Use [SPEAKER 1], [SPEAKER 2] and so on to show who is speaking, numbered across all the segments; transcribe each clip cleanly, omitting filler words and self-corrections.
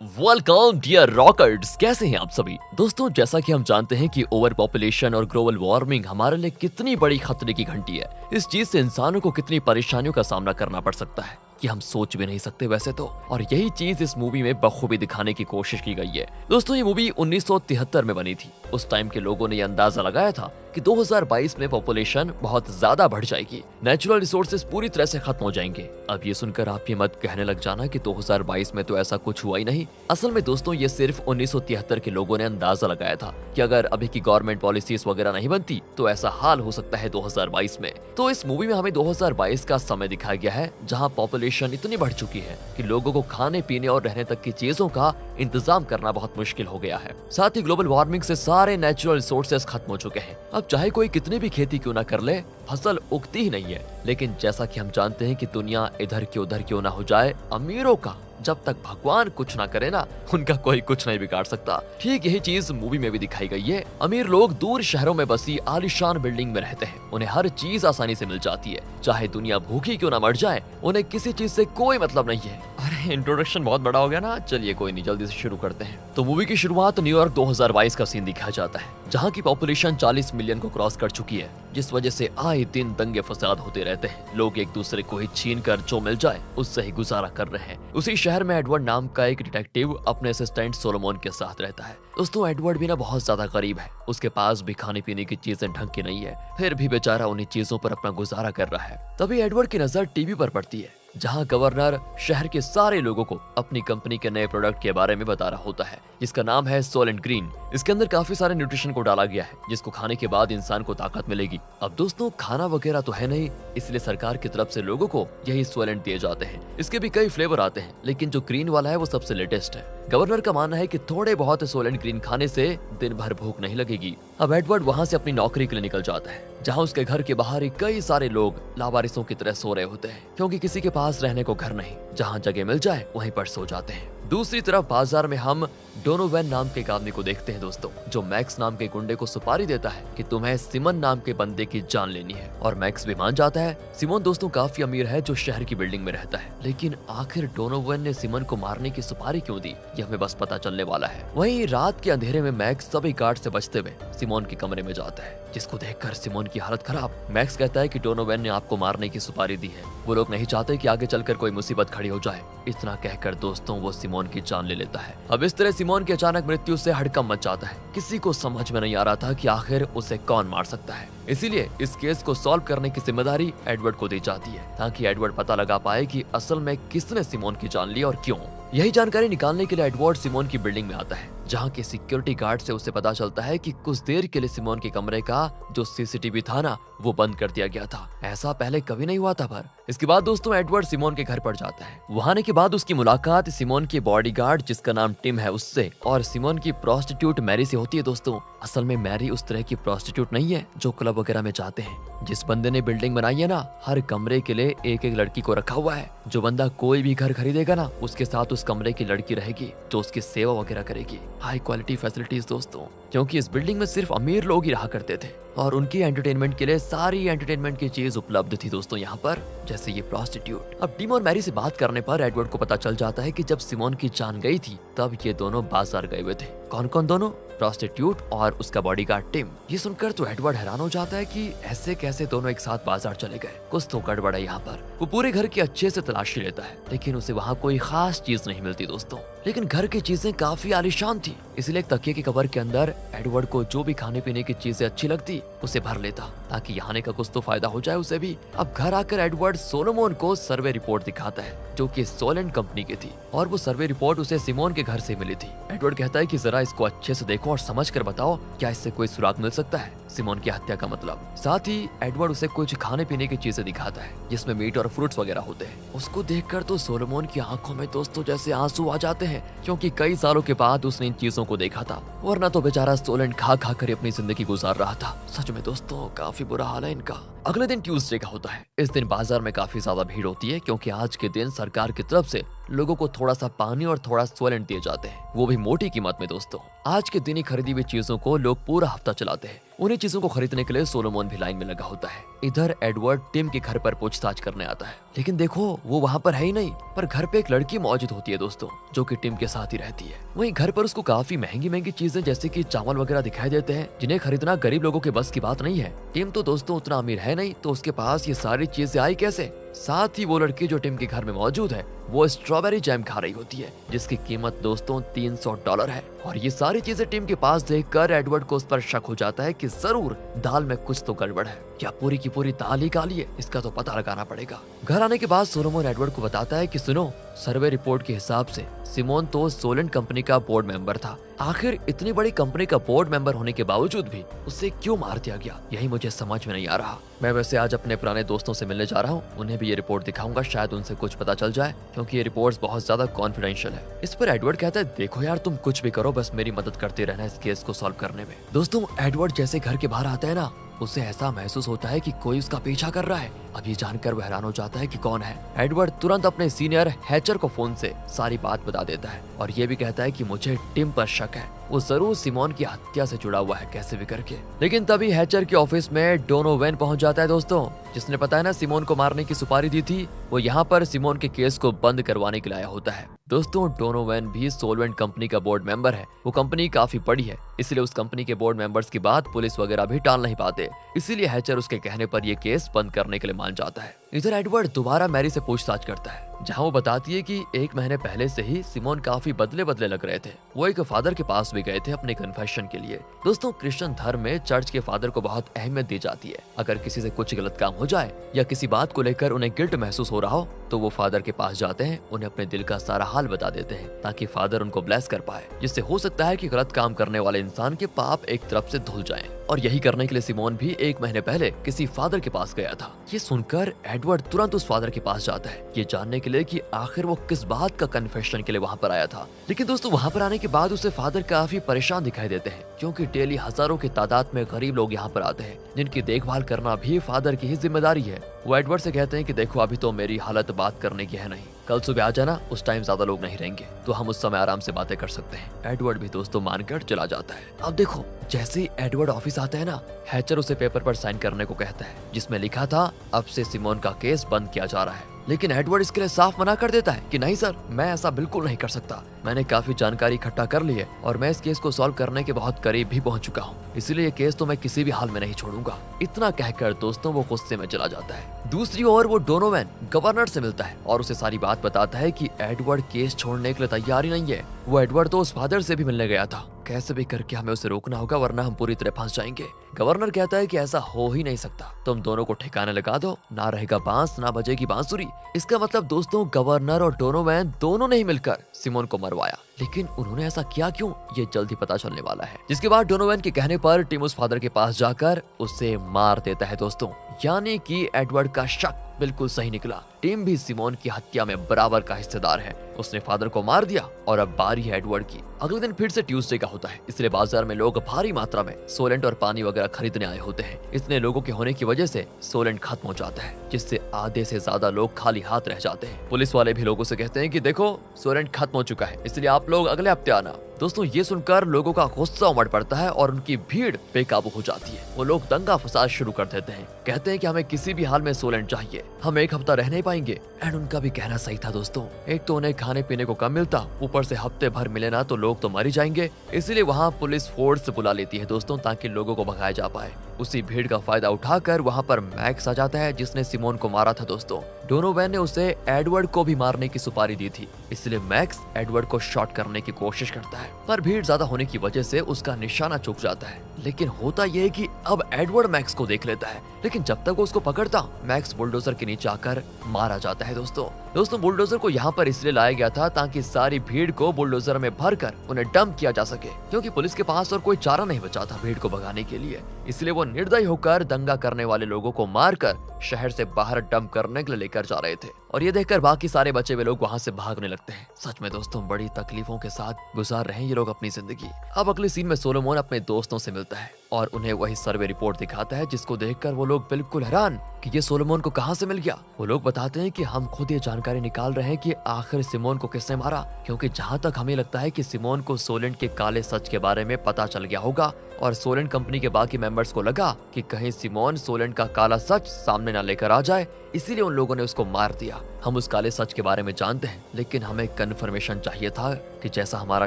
[SPEAKER 1] Welcome dear rockers, कैसे हैं आप सभी दोस्तों। जैसा कि हम जानते हैं कि ओवर पॉपुलेशन और ग्लोबल वार्मिंग हमारे लिए कितनी बड़ी खतरे की घंटी है। इस चीज से इंसानों को कितनी परेशानियों का सामना करना पड़ सकता है कि हम सोच भी नहीं सकते वैसे तो। और यही चीज इस मूवी में बखूबी दिखाने की कोशिश की गई है। दोस्तों ये मूवी 1973 में बनी थी। उस टाइम के लोगों ने यह अंदाजा लगाया था कि 2022 में पॉपुलेशन बहुत ज्यादा बढ़ जाएगी, नेचुरल रिसोर्सेज पूरी तरह से खत्म हो जाएंगे। अब ये सुनकर आप ये मत कहने लग जाना कि 2022 में तो ऐसा कुछ हुआ ही नहीं। असल में दोस्तों ये सिर्फ 1973 के लोगों ने अंदाजा लगाया था कि अगर अभी की गवर्नमेंट पॉलिसीज वगैरह नहीं बनती तो ऐसा हाल हो सकता है 2022 में। तो इस मूवी में हमें 2022 का समय दिखाया गया है जहाँ पॉपुलेशन इतनी बढ़ चुकी है कि लोगों को खाने पीने और रहने तक की चीजों का इंतजाम करना बहुत मुश्किल हो गया है। साथ ही ग्लोबल वार्मिंग से सारे नेचुरल रिसोर्सेज खत्म हो चुके हैं। अब चाहे कोई कितनी भी खेती क्यों ना कर ले, फसल उगती ही नहीं है। लेकिन जैसा कि हम जानते हैं कि दुनिया इधर की उधर क्यों ना हो जाए, अमीरों का जब तक भगवान कुछ ना करे ना, उनका कोई कुछ नहीं बिगाड़ सकता। ठीक यही चीज मूवी में भी दिखाई गई है। अमीर लोग दूर शहरों में बसी आलीशान बिल्डिंग में रहते हैं। उन्हें हर चीज आसानी से मिल जाती है। चाहे दुनिया भूखी क्यों ना मर जाए, उन्हें किसी चीज से कोई मतलब नहीं है। अरे इंट्रोडक्शन बहुत बड़ा हो गया ना, चलिए कोई नहीं, जल्दी से शुरू करते हैं। तो मूवी की शुरुआत न्यूयॉर्क 2022 का सीन दिखाया जाता है, जहाँ की पॉपुलेशन 40 मिलियन को क्रॉस कर चुकी है, जिस वजह से आए दिन दंगे फसाद होते रहते हैं। लोग एक दूसरे को ही छीन कर जो मिल जाए उससे ही गुजारा कर रहे हैं। उसी शहर में एडवर्ड नाम का एक डिटेक्टिव अपने असिस्टेंट सोलोमोन के साथ रहता है। दोस्तों एडवर्ड भी ना बहुत ज्यादा गरीब है। उसके पास भी खाने पीने की चीजें ढंग की नहीं है, फिर भी बेचारा उन्हीं चीजों पर अपना गुजारा कर रहा है। तभी एडवर्ड की नजर टीवी पर पड़ती है, जहां गवर्नर शहर के सारे लोगों को अपनी कंपनी के नए प्रोडक्ट के बारे में बता रहा होता है, जिसका नाम है सोलेंट ग्रीन। इसके अंदर काफी सारे न्यूट्रिशन को डाला गया है, जिसको खाने के बाद इंसान को ताकत मिलेगी। अब दोस्तों खाना वगैरह तो है नहीं, इसलिए सरकार की तरफ से लोगों को यही सोलेंट दिए जाते हैं। इसके भी कई फ्लेवर आते हैं, लेकिन जो ग्रीन वाला है वो सबसे लेटेस्ट है। गवर्नर का मानना है कि थोड़े बहुत सोलेंट ग्रीन खाने से दिन भर भूख नहीं लगेगी। अब एडवर्ड वहाँ से अपनी नौकरी के लिए निकल जाता है, जहाँ उसके घर के बाहर ही कई सारे लोग लावारिसों की तरह सो रहे होते हैं, क्योंकि किसी के पास रहने को घर नहीं। जहाँ जगह मिल जाए वहीं पर सो जाते हैं। दूसरी तरफ बाजार में हम डोनोवन नाम के एक आदमी को देखते हैं दोस्तों, जो मैक्स नाम के गुंडे को सुपारी देता है कि तुम्हें सिमन नाम के बंदे की जान लेनी है, और मैक्स भी मान जाता है। सिमोन दोस्तों काफी अमीर है, जो शहर की बिल्डिंग में रहता है। लेकिन आखिर डोनोवन ने सिमन को मारने की सुपारी क्यों दी, ये हमें बस पता चलने वाला है। वहीं रात के अंधेरे में मैक्स सभी गार्ड से बचते हुए सिमोन के कमरे में जाता है, जिसको देखकर सिमोन की हालत खराब। मैक्स कहता है कि डोनोवन ने आपको मारने की सुपारी दी है, वो लोग नहीं चाहते कि आगे चलकर कोई मुसीबत खड़ी हो जाए। इतना कहकर दोस्तों वो सिमोन की जान ले लेता है। अब इस तरह सिमोन की अचानक मृत्यु से हड़कंप मच जाता है। किसी को समझ में नहीं आ रहा था कि आखिर उसे कौन मार सकता है। इसीलिए इस केस को सॉल्व करने की जिम्मेदारी एडवर्ड को दी जाती है, ताकि एडवर्ड पता लगा पाए कि असल में किसने सिमोन की जान ली और क्यों। यही जानकारी निकालने के लिए एडवर्ड सिमोन की बिल्डिंग में आता है, जहाँ के सिक्योरिटी गार्ड से उसे पता चलता है कि कुछ देर के लिए सिमोन के कमरे का जो सीसीटीवी था ना, वो बंद कर दिया गया था। ऐसा पहले कभी नहीं हुआ था। पर इसके बाद दोस्तों एडवर्ड सिमोन के घर पर जाता है। वहां आने के बाद उसकी मुलाकात सिमोन के बॉडीगार्ड, जिसका नाम टिम है, उससे और सिमोन की प्रोस्टिट्यूट मैरी से होती है। दोस्तों असल में मैरी उस तरह की प्रोस्टिट्यूट नहीं है जो क्लब वगैरह में जाते हैं। जिस बंदे ने बिल्डिंग बनाई है ना, हर कमरे के लिए एक एक लड़की को रखा हुआ है। जो बंदा कोई भी घर खरीदेगा ना, उसके साथ उस कमरे की लड़की रहेगी जो उसकी सेवा वगैरह करेगी। हाई क्वालिटी फैसिलिटीज दोस्तों, क्योंकि इस बिल्डिंग में सिर्फ अमीर लोग ही रहा करते थे और उनकी एंटरटेनमेंट के लिए सारी एंटरटेनमेंट की चीज उपलब्ध थी दोस्तों यहाँ पर, जैसे ये प्रोस्टिट्यूट। अब टिम और मैरी से बात करने पर एडवर्ड को पता चल जाता है कि जब सिमोन की जान गई थी तब ये दोनों बाजार गए हुए थे। कौन कौन दोनों? प्रोस्टिट्यूट और उसका बॉडीगार्ड टिम। ये सुनकर तो एडवर्ड हैरान हो जाता है कि ऐसे कैसे दोनों एक साथ बाजार चले गए, कुछ तो गड़बड़ है यहाँ पर। वो पूरे घर की अच्छे से तलाशी लेता है, लेकिन उसे वहाँ कोई खास चीज नहीं मिलती दोस्तों। लेकिन घर की चीजें काफी आलीशान थी, इसलिए एक तकिए के कवर के अंदर एडवर्ड को जो भी खाने पीने की चीजें अच्छी लगती उसे भर लेता, ताकि यहाँ आने का कुछ तो फायदा हो जाए उसे भी। अब घर आकर एडवर्ड सोलोमोन को सर्वे रिपोर्ट दिखाता है, जो कि सोलेंट कंपनी की थी, और वो सर्वे रिपोर्ट उसे सिमोन के घर से मिली थी। एडवर्ड कहता है कि जरा इसको अच्छे से देखो और समझ कर बताओ, क्या इससे कोई सुराग मिल सकता है सिमोन की हत्या का मतलब। साथ ही एडवर्ड उसे कुछ खाने पीने की चीजें दिखाता है, जिसमें मीट और फ्रूट्स वगैरह होते हैं। उसको देखकर तो सोलोमोन की आंखों में दोस्तों जैसे आंसू आ जाते हैं, क्योंकि कई सालों के बाद उसने इन चीजों को देखा था, वरना तो बेचारा सोलेंट खा खा कर अपनी जिंदगी गुजार रहा था। सच में दोस्तों काफी बुरा हाल है इनका। अगले दिन ट्यूसडे का होता है। इस दिन बाजार में काफी ज्यादा भीड़ होती है, क्योंकि आज के दिन सरकार की तरफ से लोगों को थोड़ा सा पानी और थोड़ा सोलेंट दिए जाते हैं, वो भी मोटी कीमत में दोस्तों। आज के दिन ही खरीदी हुई चीजों को लोग पूरा हफ्ता चलाते हैं। उन्हीं चीजों को खरीदने के लिए सोलोमन भी लाइन में लगा होता है। इधर एडवर्ड टिम के घर पर पूछताछ करने आता है, लेकिन देखो वो वहाँ पर है ही नहीं, पर घर पे एक लड़की मौजूद होती है दोस्तों, जो कि टिम के साथ ही रहती है। वहीं घर पर उसको काफी महंगी महंगी चीजें जैसे कि चावल वगैरह दिखाई देते हैं, जिन्हें खरीदना गरीब लोगों के बस की बात नहीं है। टिम तो दोस्तों उतना अमीर है नहीं, तो उसके पास ये सारी चीजें आई कैसे? साथ ही वो लड़की जो टिम के घर में मौजूद है, वो स्ट्रॉबेरी जैम खा रही होती है, जिसकी कीमत दोस्तों $300 है। और ये सारी चीजें टिम के पास देखकर एडवर्ड को उस पर शक हो जाता है कि जरूर दाल में कुछ तो गड़बड़ है, क्या पूरी की पूरी दाल ही काली है? इसका तो पता लगाना पड़ेगा। घर आने के बाद सोलोमन एडवर्ड को बताता है कि सुनो, सर्वे रिपोर्ट के हिसाब से सिमोन तो सोलेंट कंपनी का बोर्ड मेंबर था। आखिर इतनी बड़ी कंपनी का बोर्ड मेंबर होने के बावजूद भी उसे क्यों मार दिया गया, यही मुझे समझ में नहीं आ रहा। मैं वैसे आज अपने पुराने दोस्तों से मिलने जा रहा हूँ, उन्हें भी ये रिपोर्ट दिखाऊंगा, शायद उनसे कुछ पता चल जाए, क्योंकि ये रिपोर्ट्स बहुत ज्यादा कॉन्फिडेंशियल है। इस पर एडवर्ड कहता है, देखो यार तुम कुछ भी करो, बस मेरी मदद करते रहना इस केस को सॉल्व करने में। दोस्तों एडवर्ड जैसे घर के बाहर आता है ना, उसे ऐसा महसूस होता है कि कोई उसका पीछा कर रहा है। अब ये जानकर वह हैरान हो जाता है कि कौन है। एडवर्ड तुरंत अपने सीनियर हैचर को फोन से सारी बात बता देता है और ये भी कहता है कि मुझे टिम पर शक है, वो जरूर सिमोन की हत्या से जुड़ा हुआ है कैसे भी करके। लेकिन तभी हैचर के ऑफिस में डोनोवेन पहुंच जाता है दोस्तों, जिसने पता है ना सिमोन को मारने की सुपारी दी थी। वो यहाँ पर सिमोन के केस को बंद करवाने के लिए आया होता है। दोस्तों डोनोवेन भी सोलवेंट कंपनी का बोर्ड मेंबर है। वो कंपनी काफी बड़ी है, इसलिए उस कंपनी के बोर्ड मेंबर्स की बात पुलिस वगैरह भी टाल नहीं पाते, इसीलिए हैचर उसके कहने पर ये केस बंद करने के लिए मान जाता है। इधर एडवर्ड दोबारा मैरी से पूछताछ करता है, जहां वो बताती है कि 1 महीने पहले से ही सिमोन काफी बदले बदले लग रहे थे। वो एक फादर के पास भी गए थे अपने कन्फेशन के लिए। दोस्तों क्रिश्चियन धर्म में चर्च के फादर को बहुत अहमियत दी जाती है। अगर किसी से कुछ गलत काम हो जाए या किसी बात को लेकर उन्हें गिल्ट महसूस हो रहा हो, तो वो फादर के पास जाते हैं, उन्हें अपने दिल का सारा हाल बता देते हैं, ताकि फादर उनको ब्लेस कर पाए, जिससे हो सकता है कि गलत काम करने वाले इंसान के पाप एक तरफ से धुल जाएं। और यही करने के लिए सिमोन भी 1 महीने पहले किसी फादर के पास गया था। ये सुनकर एडवर्ड तुरंत उस फादर के पास जाता है, ये जानने के लिए कि आखिर वो किस बात का कन्फेशन के लिए वहाँ पर आया था। लेकिन दोस्तों वहाँ पर आने के बाद उसे फादर काफी परेशान दिखाई देते हैं, क्योंकि डेली हजारों की तादाद में गरीब लोग यहाँ पर आते हैं, जिनकी देखभाल करना भी फादर की ही जिम्मेदारी है। वो एडवर्ड से कहते हैं कि देखो अभी तो मेरी हालत बात करने की है नहीं, कल सुबह आ जाना, उस टाइम ज्यादा लोग नहीं रहेंगे, तो हम उस समय आराम से बातें कर सकते हैं। एडवर्ड भी दोस्तों मानकर चला जाता है। अब देखो जैसे ही एडवर्ड ऑफिस आता है ना, हैचर उसे पेपर पर साइन करने को कहता है, जिसमें लिखा था अब से सिमोन का केस बंद किया जा रहा है। लेकिन एडवर्ड इसके लिए साफ मना कर देता है कि नहीं सर, मैं ऐसा बिल्कुल नहीं कर सकता। मैंने काफी जानकारी इकट्ठा कर ली है और मैं इस केस को सॉल्व करने के बहुत करीब भी पहुंच चुका हूँ, इसलिए ये केस तो मैं किसी भी हाल में नहीं छोड़ूंगा। इतना कहकर दोस्तों वो गुस्से में चला जाता है। दूसरी ओर वो डोनोवेन गवर्नर से मिलता है और उसे सारी बात बताता है कि एडवर्ड केस छोड़ने के लिए तैयार ही नहीं है। वो एडवर्ड तो उस फादर से भी मिलने गया था, कैसे भी करके हमें उसे रोकना होगा, वरना हम पूरी तरह फंस जाएंगे। गवर्नर कहता है कि ऐसा हो ही नहीं सकता, तुम दोनों को ठिकाने लगा दो, ना रहेगा बांस ना बजेगी बांसुरी। इसका मतलब दोस्तों गवर्नर और डोनोवेन दोनों ने ही मिलकर सिमोन को मरवाया। लेकिन उन्होंने ऐसा किया क्यों, ये जल्द ही पता चलने वाला है। जिसके बाद डोनोवेन के कहने पर टिम उस फादर के पास जाकर उसे मार देता है दोस्तों, यानी कि एडवर्ड का शक बिल्कुल सही निकला। टिम भी सिमोन की हत्या में बराबर का हिस्सेदार है। उसने फादर को मार दिया और अब बारी है एडवर्ड की। अगले दिन फिर से ट्यूसडे का होता है, इसलिए बाजार में लोग भारी मात्रा में सोलेंट और पानी वगैरह खरीदने आए होते हैं। इतने लोगों के होने की वजह से सोलेंट खत्म हो जाता है, जिससे आधे से ज्यादा लोग खाली हाथ रह जाते हैं। पुलिस वाले भी लोगों से कहते हैं कि देखो सोलेंट खत्म हो चुका है, इसलिए आप लोग अगले हफ्ते आना। दोस्तों ये सुनकर लोगों का गुस्सा उमड़ पड़ता है और उनकी भीड़ बेकाबू हो जाती है। वो लोग दंगा फसाद शुरू कर देते हैं, कहते हैं कि हमें किसी भी हाल में सोलेंट चाहिए, हम 1 हफ्ता रह नहीं पाएंगे। एंड उनका भी कहना सही था दोस्तों, एक तो उन्हें खाने पीने को कम मिलता, ऊपर से हफ्ते भर मिले ना तो लोग तो मर ही जाएंगे। इसीलिए वहाँ पुलिस फोर्स बुला लेती है दोस्तों, ताकि लोगों को भगाया जा पाए। उसी भीड़ का फायदा उठाकर वहाँ पर मैक्स आ जाता है, जिसने सिमोन को मारा था दोस्तों। डोनोवेन ने उसे एडवर्ड को भी मारने की सुपारी दी थी, इसलिए मैक्स एडवर्ड को शॉट करने की कोशिश करता है, पर भीड़ ज्यादा होने की वजह से उसका निशाना चूक जाता है। लेकिन होता यह है कि अब एडवर्ड मैक्स को देख लेता है, लेकिन जब तक वो उसको पकड़ता, मैक्स बुलडोजर के नीचे आकर मारा जाता है दोस्तों बुलडोजर को यहाँ पर इसलिए लाया गया था ताकि सारी भीड़ को बुलडोजर में भरकर उन्हें डंप किया जा सके, क्योंकि पुलिस के पास और कोई चारा नहीं बचा था भीड़ को भगाने के लिए। इसलिए वो निर्दयी होकर दंगा करने वाले लोगों को मारकर शहर से बाहर डंप करने के लिए लेकर जा रहे थे। और ये देखकर बाकी सारे बचे हुए लोग वहाँ से भागने लगते हैं। सच में दोस्तों बड़ी तकलीफों के साथ गुजार रहे हैं ये लोग अपनी जिंदगी। अब अगले सीन में सोलोमन अपने दोस्तों से मिलता है और उन्हें वही सर्वे रिपोर्ट दिखाता है, जिसको देखकर वो लोग बिल्कुल हैरान कि ये सोलोमन को कहाँ से मिल गया। वो लोग बताते हैं कि हम खुद ये जानकारी निकाल रहे हैं कि आखिर सिमोन को किसने मारा, क्योंकि जहाँ तक हमें लगता है कि सिमोन को सोलेंट के काले सच के बारे में पता चल गया होगा और सोलेंट कंपनी के बाकी मेंबर्स को लगा कि कहीं सिमोन सोलेंट का काला सच सामने ना लेकर आ जाए, इसीलिए उन लोगों ने उसको मार दिया। हम उस काले सच के बारे में जानते हैं, लेकिन हमें कंफर्मेशन चाहिए था कि जैसा हमारा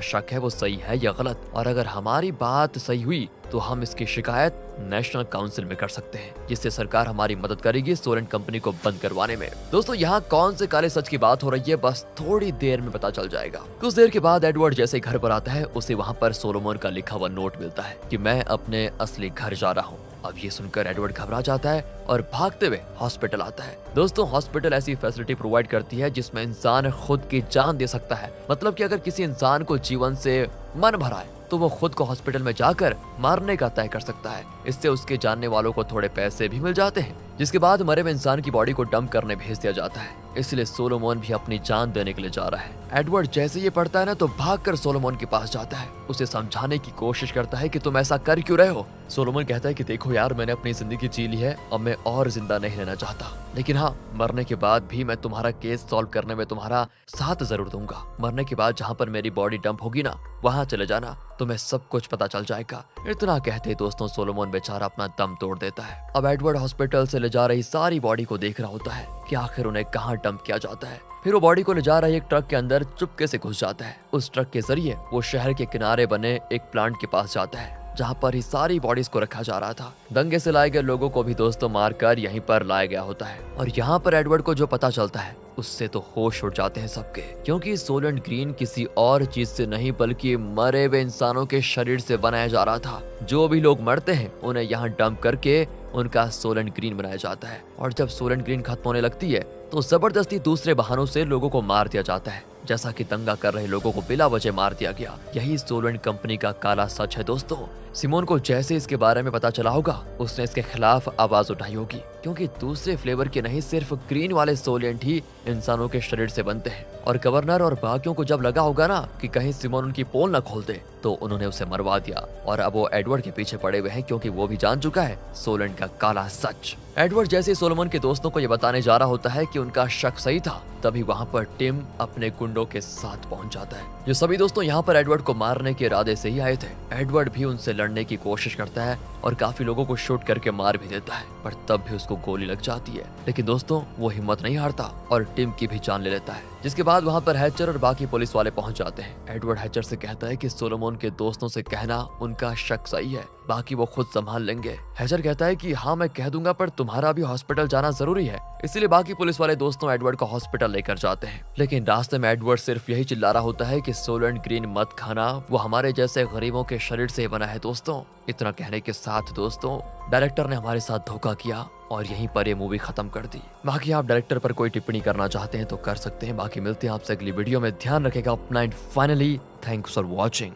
[SPEAKER 1] शक है वो सही है या गलत, और अगर हमारी बात सही हुई तो हम इसकी शिकायत नेशनल काउंसिल में कर सकते हैं, जिससे सरकार हमारी मदद करेगी सोलेंट कंपनी को बंद करवाने में। दोस्तों यहाँ कौन से काले सच की बात हो रही है बस थोड़ी देर में पता चल जाएगा। कुछ देर के बाद एडवर्ड जैसे घर पर आता है, उसे वहाँ पर सोलोमन का लिखा हुआ नोट मिलता है कि मैं अपने असली घर जा रहा हूँ। अब ये सुनकर एडवर्ड घबरा जाता है और भागते हुए हॉस्पिटल आता है। दोस्तों हॉस्पिटल ऐसी फैसिलिटी प्रोवाइड करती है जिसमें इंसान खुद की जान दे सकता है। मतलब कि अगर किसी इंसान को जीवन से मन भरा है तो वो खुद को हॉस्पिटल में जाकर मारने का तय कर सकता है। इससे उसके जानने वालों को थोड़े पैसे भी मिल जाते हैं, जिसके बाद मरे हुए इंसान की बॉडी को डंप करने भेज दिया जाता है। इसलिए सोलोमन भी अपनी जान देने के लिए जा रहा है। एडवर्ड जैसे ये पढ़ता है ना तो भागकर सोलोमन के पास जाता है, उसे समझाने की कोशिश करता है कि तुम ऐसा कर क्यों रहे हो। सोलोमन कहता है कि देखो यार, मैंने अपनी जिंदगी जी ली है, अब मैं और जिंदा नहीं रहना चाहता, लेकिन हाँ मरने के बाद भी मैं तुम्हारा केस सॉल्व करने में तुम्हारा साथ जरूर दूंगा। मरने के बाद जहाँ पर मेरी बॉडी डंप होगी ना वहाँ चले जाना, तुम्हें सब कुछ पता चल जाएगा। इतना कहते दोस्तों सोलोमन बेचारा अपना दम तोड़ देता है। अब एडवर्ड हॉस्पिटल से ले जा रही सारी बॉडी को देख रहा होता है कि आखिर उन्हें कहाँ डंप किया जाता है। फिर वो बॉडी को ले जा रही एक ट्रक के अंदर चुपके से घुस जाता है। उस ट्रक के जरिए वो शहर के किनारे बने एक प्लांट के पास जाता है जहाँ पर ही सारी बॉडीज को रखा जा रहा था। दंगे से लाए गए लोगों को भी दोस्तों मारकर यहीं पर लाया गया होता है। और यहाँ पर एडवर्ड को जो पता चलता है उससे तो होश उड़ जाते हैं सबके, क्योंकि सोलेंट ग्रीन किसी और चीज से नहीं बल्कि मरे हुए इंसानों के शरीर से बनाया जा रहा था। जो भी लोग मरते हैं उन्हें यहाँ डंप करके उनका सोलेंट ग्रीन बनाया जाता है, और जब सोलेंट ग्रीन खत्म होने लगती है तो जबरदस्ती दूसरे बहानों से लोगों को मार दिया जाता है, जैसा कि दंगा कर रहे लोगों को बिला वजह मार दिया गया। यही सोलेंट कंपनी का काला सच है दोस्तों। सिमोन को जैसे इसके बारे में पता चला होगा उसने इसके खिलाफ आवाज उठाई होगी, क्योंकि दूसरे फ्लेवर के नहीं सिर्फ ग्रीन वाले सोलेंट ही इंसानों के शरीर से बनते हैं। और गवर्नर और बाकियों को जब लगा होगा ना कि कहीं सिमोन उनकी पोल न खोल दे तो उन्होंने उसे मरवा दिया, और अब वो एडवर्ड के पीछे पड़े हुए हैं क्योंकि वो भी जान चुका है सोलेंट का काला सच। एडवर्ड जैसे सोलोमन के दोस्तों को ये बताने जा रहा होता है कि उनका शक सही था, तभी वहाँ पर टिम अपने गुंडों के साथ पहुंच जाता है। जो सभी दोस्तों यहाँ पर एडवर्ड को मारने के इरादे से ही आए थे। एडवर्ड भी उनसे लड़ने की कोशिश करता है और काफी लोगों को शूट करके मार भी देता है, पर तब भी उसको गोली लग जाती है। लेकिन दोस्तों वो हिम्मत नहीं हारता और टिम की भी जान ले लेता है, जिसके बाद वहाँ पर हैचर और बाकी पुलिस वाले पहुंच जाते हैं। एडवर्ड हैचर से कहता है कि सोलोमन के दोस्तों से कहना उनका शक सही है, बाकी वो खुद संभाल लेंगे। हैचर कहता है कि हाँ मैं कह दूंगा, पर तुम्हारा भी हॉस्पिटल जाना जरूरी है। इसीलिए बाकी पुलिस वाले दोस्तों एडवर्ड को हॉस्पिटल लेकर जाते हैं। लेकिन रास्ते में एडवर्ड सिर्फ यही चिल्ला रहा होता है कि सोलेंट ग्रीन मत खाना, वो हमारे जैसे गरीबों के शरीर से बना है दोस्तों। इतना कहने के साथ दोस्तों डायरेक्टर ने हमारे साथ धोखा किया और यहीं पर ये मूवी खत्म कर दी। बाकी आप डायरेक्टर पर कोई टिप्पणी करना चाहते हैं तो कर सकते हैं। बाकी मिलते हैं आपसे अगली वीडियो में। ध्यान रखेगा अपना। And finally thanks for watching.